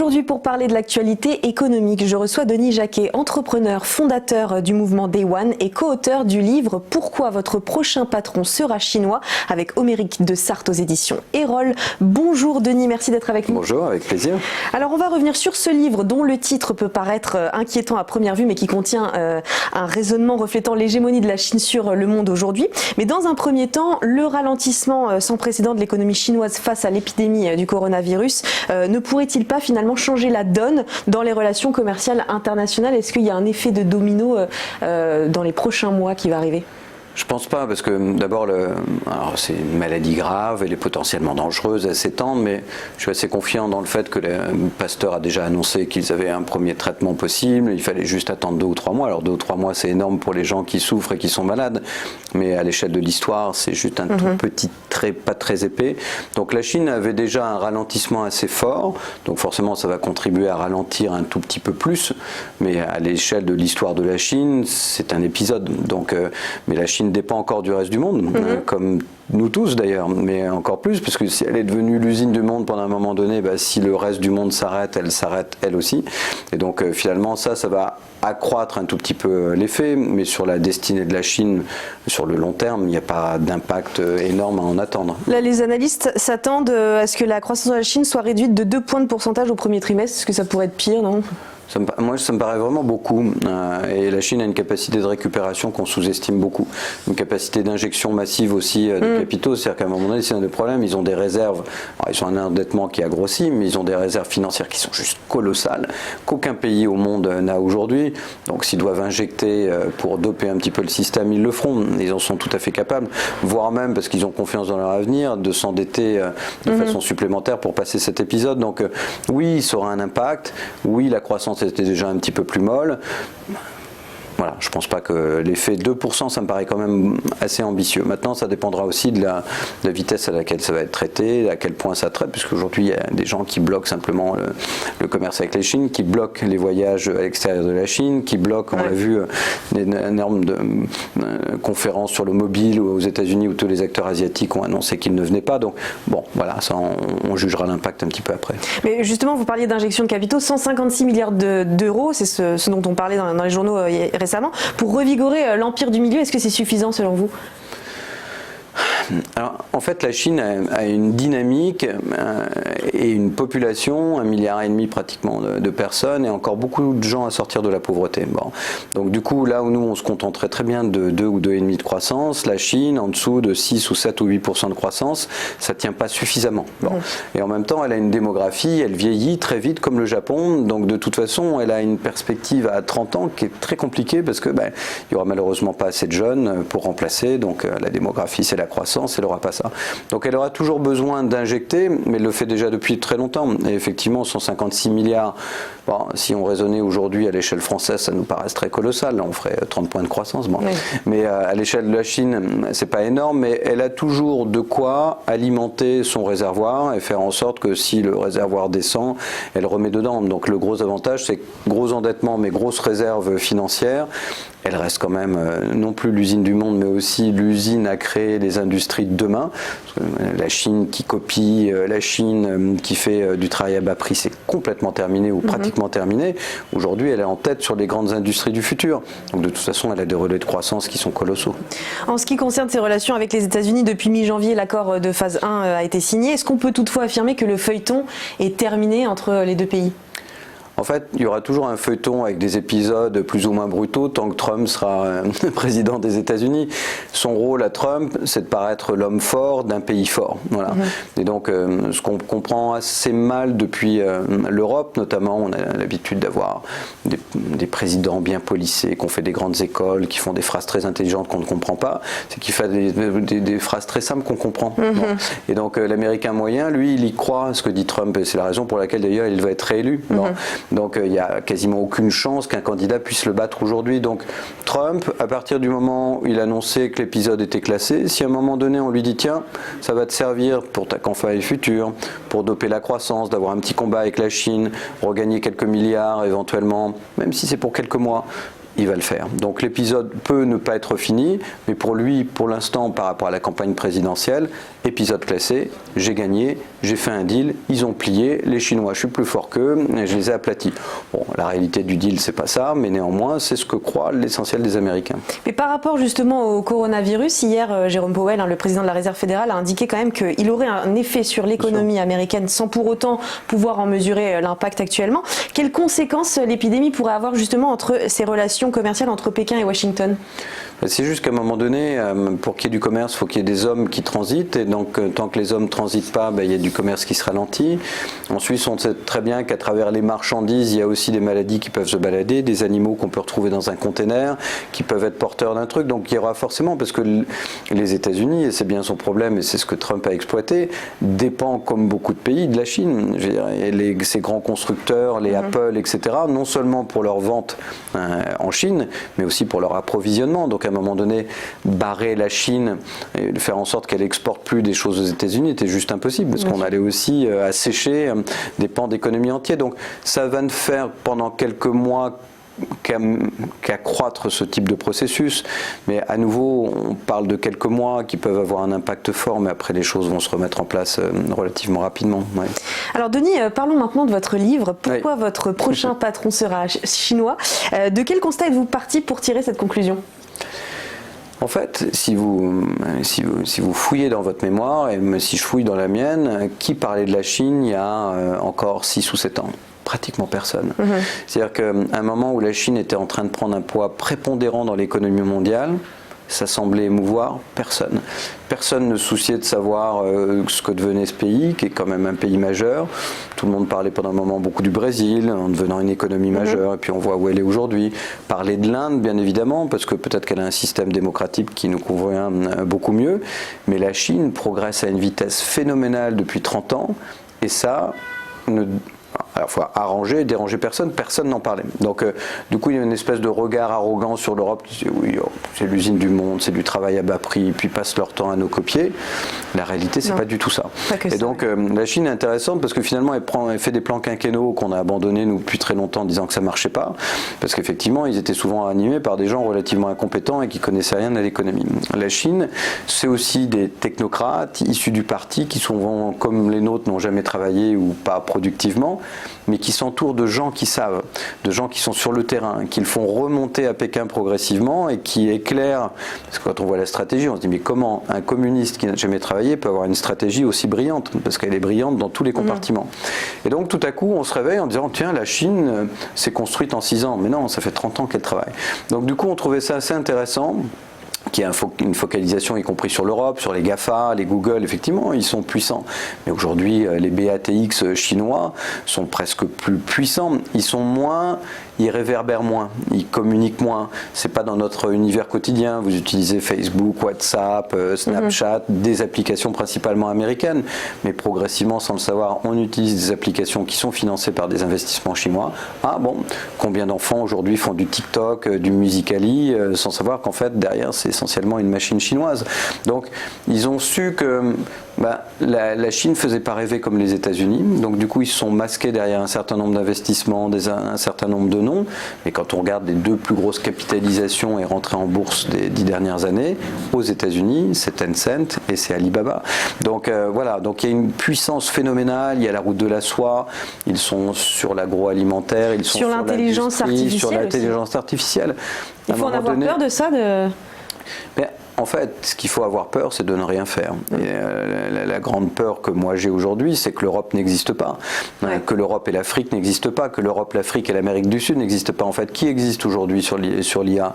Aujourd'hui, pour parler de l'actualité économique, je reçois Denis Jacquet, entrepreneur, fondateur du mouvement Day One et co-auteur du livre « Pourquoi votre prochain patron sera chinois » avec Homéric de Sarthe aux éditions Erol. Bonjour Denis, merci d'être avec nous. Bonjour, avec plaisir. Alors on va revenir sur ce livre dont le titre peut paraître inquiétant à première vue mais qui contient un raisonnement reflétant l'hégémonie de la Chine sur le monde aujourd'hui. Mais dans un premier temps, le ralentissement sans précédent de l'économie chinoise face à l'épidémie du coronavirus ne pourrait-il pas finalement changer la donne dans les relations commerciales internationales? Est-ce qu'il y a un effet de domino dans les prochains mois qui va arriver? Je pense pas, parce que d'abord, c'est une maladie grave, elle est potentiellement dangereuse, elle s'étend, mais je suis assez confiant dans le fait que Pasteur a déjà annoncé qu'ils avaient un premier traitement possible, il fallait juste attendre 2 ou 3 mois. Alors 2 ou 3 mois, c'est énorme pour les gens qui souffrent et qui sont malades, mais à l'échelle de l'histoire, c'est juste un tout petit trait, pas très épais. Donc la Chine avait déjà un ralentissement assez fort, donc forcément ça va contribuer à ralentir un tout petit peu plus, mais à l'échelle de l'histoire de la Chine, c'est un épisode. Donc, mais la Chine dépend encore du reste du monde, comme nous tous d'ailleurs, mais encore plus, parce que si elle est devenue l'usine du monde pendant un moment donné, si le reste du monde s'arrête, elle s'arrête elle aussi. Et donc finalement ça va accroître un tout petit peu l'effet, mais sur la destinée de la Chine, sur le long terme, il n'y a pas d'impact énorme à en attendre. Là, les analystes s'attendent à ce que la croissance de la Chine soit réduite de 2 points de pourcentage au premier trimestre. Est-ce que ça pourrait être pire, non ? Moi, ça me paraît vraiment beaucoup. Et la Chine a une capacité de récupération qu'on sous-estime beaucoup. Une capacité d'injection massive aussi de capitaux. C'est-à-dire qu'à un moment donné, c'est un des problèmes. Ils ont des réserves. Alors, ils ont un endettement qui a grossi, mais ils ont des réserves financières qui sont juste colossales, qu'aucun pays au monde n'a aujourd'hui. Donc, s'ils doivent injecter pour doper un petit peu le système, ils le feront. Ils en sont tout à fait capables, voire même, parce qu'ils ont confiance dans leur avenir, de s'endetter de façon supplémentaire pour passer cet épisode. Donc, oui, ça aura un impact. Oui, la croissance était déjà un petit peu plus molle. Voilà, je ne pense pas que l'effet 2%, ça me paraît quand même assez ambitieux. Maintenant, ça dépendra aussi de la vitesse à laquelle ça va être traité, à quel point ça traite, puisqu'aujourd'hui, il y a des gens qui bloquent simplement le commerce avec la Chine, qui bloquent les voyages à l'extérieur de la Chine, qui bloquent, on l'a vu, des normes de conférences sur le mobile aux États-Unis où tous les acteurs asiatiques ont annoncé qu'ils ne venaient pas. Donc, bon, voilà, ça, on jugera l'impact un petit peu après. Mais justement, vous parliez d'injection de capitaux, 156 milliards d'euros, c'est ce dont on parlait dans les journaux récemment. Pour revigorer l'empire du milieu, est-ce que c'est suffisant selon vous ? Alors, en fait, la Chine a une dynamique et une population, 1,5 milliard pratiquement de personnes, et encore beaucoup de gens à sortir de la pauvreté. Bon. Donc du coup, là où nous, on se contenterait très bien de 2 ou 2,5 de croissance, la Chine, en dessous de 6 ou 7 ou 8% de croissance, ça ne tient pas suffisamment. Bon. Et en même temps, elle a une démographie, elle vieillit très vite comme le Japon, donc de toute façon, elle a une perspective à 30 ans qui est très compliquée parce que il n'y aura malheureusement pas assez de jeunes pour remplacer, donc la démographie, c'est la croissance, elle n'aura pas ça. Donc elle aura toujours besoin d'injecter, mais elle le fait déjà depuis très longtemps. Et effectivement, 156 milliards, bon, si on raisonnait aujourd'hui à l'échelle française, ça nous paraît très colossal. Là, on ferait 30 points de croissance. Bon. Oui. Mais à l'échelle de la Chine, c'est pas énorme, mais elle a toujours de quoi alimenter son réservoir et faire en sorte que si le réservoir descend, elle remet dedans. Donc le gros avantage, c'est gros endettement, mais grosse réserve financière. Elle reste quand même non plus l'usine du monde, mais aussi l'usine à créer les industries de demain. La Chine qui copie, la Chine qui fait du travail à bas prix, c'est complètement terminé ou pratiquement terminé. Aujourd'hui, elle est en tête sur les grandes industries du futur. Donc de toute façon, elle a des relais de croissance qui sont colossaux. En ce qui concerne ses relations avec les États-Unis, depuis mi-janvier, l'accord de phase 1 a été signé. Est-ce qu'on peut toutefois affirmer que le feuilleton est terminé entre les deux pays ? En fait, il y aura toujours un feuilleton avec des épisodes plus ou moins brutaux tant que Trump sera président des États-Unis. Son rôle à Trump, c'est de paraître l'homme fort d'un pays fort. Voilà. Et donc, ce qu'on comprend assez mal depuis l'Europe, notamment, on a l'habitude d'avoir des présidents bien policés, qui ont fait des grandes écoles, qui font des phrases très intelligentes qu'on ne comprend pas. C'est qu'il fait des phrases très simples qu'on comprend. Bon. Et donc, l'Américain moyen, lui, il y croit à ce que dit Trump. Et c'est la raison pour laquelle, d'ailleurs, il va être réélu. Bon. Donc il n'y a quasiment aucune chance qu'un candidat puisse le battre aujourd'hui. Donc Trump, à partir du moment où il annonçait que l'épisode était classé, si à un moment donné on lui dit tiens, ça va te servir pour ta campagne future, pour doper la croissance, d'avoir un petit combat avec la Chine, regagner quelques milliards éventuellement, même si c'est pour quelques mois, il va le faire. Donc l'épisode peut ne pas être fini, mais pour lui, pour l'instant, par rapport à la campagne présidentielle, épisode classé, j'ai gagné, j'ai fait un deal, ils ont plié, les Chinois, je suis plus fort qu'eux, je les ai aplatis. Bon, la réalité du deal, c'est pas ça, mais néanmoins, c'est ce que croit l'essentiel des Américains. Mais par rapport justement au coronavirus, hier, Jérôme Powell, le président de la Réserve fédérale, a indiqué quand même qu'il aurait un effet sur l'économie américaine sans pour autant pouvoir en mesurer l'impact actuellement. Quelles conséquences l'épidémie pourrait avoir justement entre ces relations commerciales entre Pékin et Washington ? C'est juste qu'à un moment donné, pour qu'il y ait du commerce, il faut qu'il y ait des hommes qui transitent. Et donc, tant que les hommes ne transitent pas, il y a du commerce qui se ralentit. En Suisse, on sait très bien qu'à travers les marchandises, il y a aussi des maladies qui peuvent se balader, des animaux qu'on peut retrouver dans un container, qui peuvent être porteurs d'un truc. Donc, il y aura forcément, parce que les États-Unis, et c'est bien son problème, et c'est ce que Trump a exploité, dépend, comme beaucoup de pays, de la Chine. Je veux dire, et ces grands constructeurs, les Apple, etc., non seulement pour leur vente en Chine, mais aussi pour leur approvisionnement. Donc, à un moment donné, barrer la Chine et faire en sorte qu'elle exporte plus des choses aux États-Unis était juste impossible, parce qu'on allait aussi assécher des pans d'économie entiers. Donc ça va ne faire pendant quelques mois qu'accroître ce type de processus, mais à nouveau on parle de quelques mois qui peuvent avoir un impact fort, mais après les choses vont se remettre en place relativement rapidement. Ouais. Alors Denis, parlons maintenant de votre livre. Pourquoi votre prochain patron sera chinois ? De quel constat êtes-vous parti pour tirer cette conclusion ? En fait, si vous fouillez dans votre mémoire, et si je fouille dans la mienne, qui parlait de la Chine il y a encore 6 ou 7 ans ? Pratiquement personne. C'est-à-dire qu'à un moment où la Chine était en train de prendre un poids prépondérant dans l'économie mondiale, ça semblait émouvoir personne. Personne ne se souciait de savoir ce que devenait ce pays, qui est quand même un pays majeur. Tout le monde parlait pendant un moment beaucoup du Brésil, en devenant une économie majeure, et puis on voit où elle est aujourd'hui. Parler de l'Inde, bien évidemment, parce que peut-être qu'elle a un système démocratique qui nous convient beaucoup mieux, mais la Chine progresse à une vitesse phénoménale depuis 30 ans, et ça à la fois arranger et déranger personne n'en parlait. Donc du coup il y a une espèce de regard arrogant sur l'Europe, oui, c'est l'usine du monde, c'est du travail à bas prix, puis passent leur temps à nous copier. La réalité c'est pas du tout ça. Et donc la Chine est intéressante parce que finalement elle fait des plans quinquennaux qu'on a abandonnés nous depuis très longtemps en disant que ça marchait pas, parce qu'effectivement ils étaient souvent animés par des gens relativement incompétents et qui connaissaient rien à l'économie. La Chine c'est aussi des technocrates issus du parti qui souvent comme les nôtres n'ont jamais travaillé ou pas productivement, mais qui s'entourent de gens qui savent, de gens qui sont sur le terrain, qui le font remonter à Pékin progressivement et qui éclairent, parce que quand on voit la stratégie, on se dit mais comment un communiste qui n'a jamais travaillé peut avoir une stratégie aussi brillante, parce qu'elle est brillante dans tous les compartiments. Et donc tout à coup on se réveille en disant tiens la Chine s'est construite en 6 ans, mais non ça fait 30 ans qu'elle travaille. Donc du coup on trouvait ça assez intéressant, qui a une focalisation y compris sur l'Europe, sur les GAFA, les Google, effectivement, ils sont puissants. Mais aujourd'hui, les BATX chinois sont presque plus puissants. Ils sont moins, ils réverbèrent moins, ils communiquent moins. C'est pas dans notre univers quotidien. Vous utilisez Facebook, WhatsApp, Snapchat, des applications principalement américaines. Mais progressivement, sans le savoir, on utilise des applications qui sont financées par des investissements chinois. Ah bon, combien d'enfants aujourd'hui font du TikTok, du Musical.ly, sans savoir qu'en fait, derrière, c'est essentiellement une machine chinoise. Donc ils ont su que la Chine ne faisait pas rêver comme les États-Unis, donc du coup ils se sont masqués derrière un certain nombre d'investissements, un certain nombre de noms, mais quand on regarde les 2 plus grosses capitalisations et rentrées en bourse des 10 dernières années, aux États-Unis c'est Tencent et c'est Alibaba. Donc voilà, donc il y a une puissance phénoménale, il y a la route de la soie, ils sont sur l'agroalimentaire, ils sont sur l'intelligence artificielle. Sur l'intelligence artificielle. Il faut en avoir peur de ça Mais en fait, ce qu'il faut avoir peur, c'est de ne rien faire. Et la grande peur que moi j'ai aujourd'hui, c'est que l'Europe n'existe pas, que l'Europe et l'Afrique n'existent pas, que l'Europe, l'Afrique et l'Amérique du Sud n'existent pas. En fait, qui existe aujourd'hui sur l'IA ?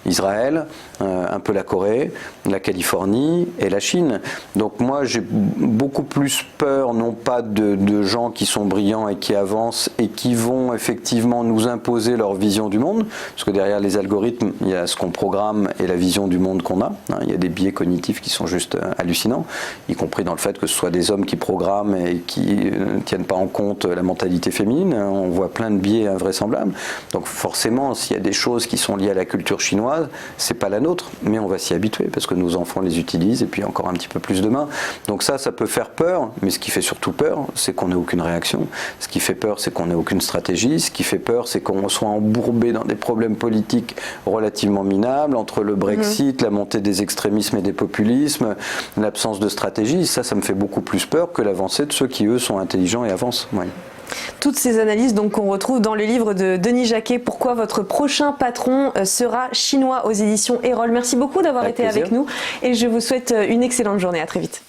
Israël, un peu la Corée, la Californie et la Chine. Donc moi, j'ai beaucoup plus peur, non pas de gens qui sont brillants et qui avancent et qui vont effectivement nous imposer leur vision du monde, parce que derrière les algorithmes, il y a ce qu'on programme et la vision du monde qu'on a. Il y a des biais cognitifs qui sont juste hallucinants, y compris dans le fait que ce soit des hommes qui programment et qui ne tiennent pas en compte la mentalité féminine. On voit plein de biais invraisemblables. Donc forcément, s'il y a des choses qui sont liées à la culture chinoise, c'est pas la nôtre, mais on va s'y habituer parce que nos enfants les utilisent et puis encore un petit peu plus demain. Donc ça peut faire peur, mais ce qui fait surtout peur, c'est qu'on n'ait aucune réaction. Ce qui fait peur, c'est qu'on n'ait aucune stratégie. Ce qui fait peur, c'est qu'on soit embourbé dans des problèmes politiques relativement minables, entre le Brexit, la montée des extrémismes et des populismes, l'absence de stratégie. Ça me fait beaucoup plus peur que l'avancée de ceux qui, eux, sont intelligents et avancent. Ouais. Toutes ces analyses donc qu'on retrouve dans le livre de Denis Jacquet, Pourquoi votre prochain patron sera chinois, aux éditions Erol. Merci beaucoup d'avoir été avec nous et je vous souhaite une excellente journée. À très vite.